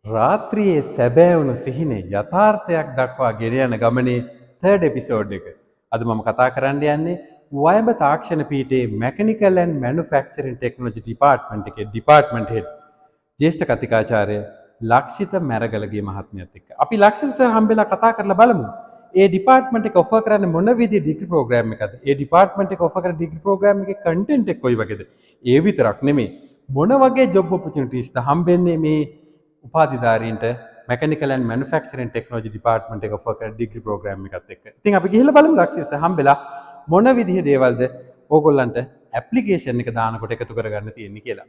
රාත්‍රියේ සැබෑ වුණු සිහිනේ යථාර්ථයක් දක්වා ගෙන යන ගමනේ third episode එක. අද මම කතා කරන්න යන්නේ වයඹ තාක්ෂණ පීඨයේ Mechanical and Manufacturing Technology Department එකේ Department Head ජ්‍යෙෂ්ඨ කතිකාචාර්ය ලක්ෂිත මැරගලගේ මහත්මියත් එක්ක. අපි ලක්ෂිත සර් හම්බෙලා කතා කරලා බලමු. ඒ ඩිපාර්ට්මන්ට් එක ඔෆර් කරන්නේ මොන විදිහේ ඩිග්‍රී ප්‍රෝග්‍රෑම් එකක්ද? ඒ ඩිපාර්ට්මන්ට් එක ඔෆර් කරන ඩිග්‍රී ප්‍රෝග්‍රෑම් එකේ කන්ටෙන්ට් එක කොයි වගේද? ඒ විතරක් නෙමෙයි. මොන වගේ ජොබ් ඔපචුනිටිස්ද හම්බෙන්නේ මේ උපාධිධාරීන්ට Mechanical and Manufacturing Technology Department එක ඔෆර් කරන ඩිග්‍රී ප්‍රෝග්‍රෑම් එකත් එක්ක. ඉතින් අපි ගිහිල්ලා බලමු ලක්ෂිත සර් හම්බෙලා මොන විදිහේ දේවල්ද ඕගොල්ලන්ට ඇප්ලිකේෂන් එක දානකොට එකතු කරගන්න තියෙන්නේ කියලා.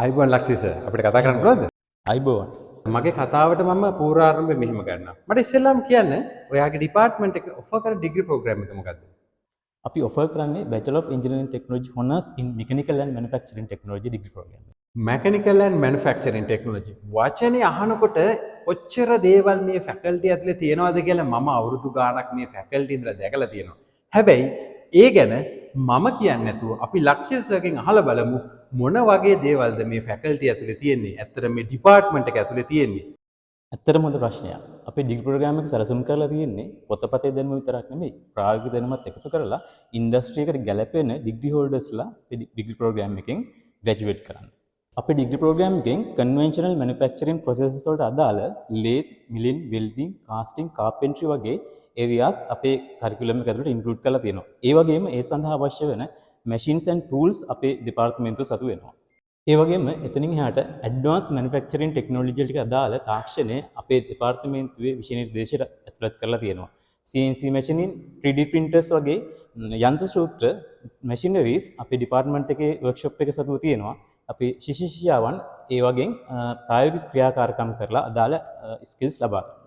අයිබෝන් ලක්ෂිත සර් අපිට කතා කරන්න පුළුවන්ද? අයිබෝන්. මගේ කතාවට මම පූර්වාරම්භය මෙහෙම ගන්නවා. මට ඉස්සෙල්ලාම කියන්න ඔයාගේ ඩිපාර්ට්මන්ට් එක ඔෆර් කරන ඩිග්‍රී ප්‍රෝග්‍රෑම් එක මොකක්ද? අපි ඔෆර් කරන්නේ Bachelor of Engineering Technology Honours in Mechanical and Manufacturing Technology degree program. Mechanical and Manufacturing Technology. වචනේ අහනකොට කොච්චර දේවල් මේ ෆැකල්ටි ඇතුලේ තියෙනවද කියලා මම අවුරුදු ගාණක් මේ ෆැකල්ටි ඉඳලා දැකලා තියෙනවා. හැබැයි ඒ ගැන මම කියන්නේ නැතුව අපි ලක්ෂිත සර්ගෙන් අහලා බලමු මොන වගේ දේවල්ද මේ ෆැකල්ටි ඇතුලේ තියෙන්නේ. ඇත්තට මේ ඩිපාර්ට්මන්ට් එක ඇතුලේ තියෙන්නේ. ඇත්තටම හොඳ ප්‍රශ්නයක්. අපේ ඩිග්‍රී ප්‍රෝග්‍රෑම් එක සැලසුම් කරලා තියෙන්නේ පොතපතේ දැනුම විතරක් නෙමෙයි ප්‍රායෝගික දැනුමත් එකතු කරලා ඉන්ඩස්ට්‍රි එකට ගැලපෙන ඩිග්‍රී හෝල්ඩර්ස්ලා ඩිග්‍රී ප්‍රෝග්‍රෑම් එකෙන් ග්‍රැජුවේට් කරන්න. අපේ ඩිග්‍රී ප්‍රෝග්‍රෑම් එකෙන් කන්වෙන්ෂනල් මැනුෆැක්චරින් ප්‍රොසෙසස් වලට අදාළ ලේත්, මිලින්, වෙල්ඩින්, කාස්ටිං, කාපෙන්ට්‍රි වගේ ඒරියාස් අපේ කරිකුලම් එක ඇතුළට ඉන්ක්ලූඩ් කරලා තියෙනවා. ඒ වගේම ඒ සඳහා අවශ්‍ය වෙන මැෂින්ස් ඇන්ඩ් ටූල්ස් අපේ දෙපාර්තමේන්තුව සතු වෙනවා. ඒ වගේම එතනින් එහාට ඇඩ්වාන්ස් මැනුෆැක්චරින් ටෙක්නොලොජි වලට අදාළ තාක්ෂණය අපේ දෙපාර්තමේන්තුවේ විෂය නිර්දේශයට ඇතුළත් කරලා තියෙනවා. CNC මැෂිනින් 3D printers වගේ යන්ත්‍ර සූත්‍ර මැෂිනරීස් අපේ ඩිපාර්ට්මන්ට් එකේ වර්ක්ෂොප් එක සතුව තියෙනවා. අපි ශිෂ්‍යයන් ඒ වගේ ප්‍රායෝගික ක්‍රියාකාරකම් කරලා අදාළ ස්කිල්ස් ලබා ගන්නවා.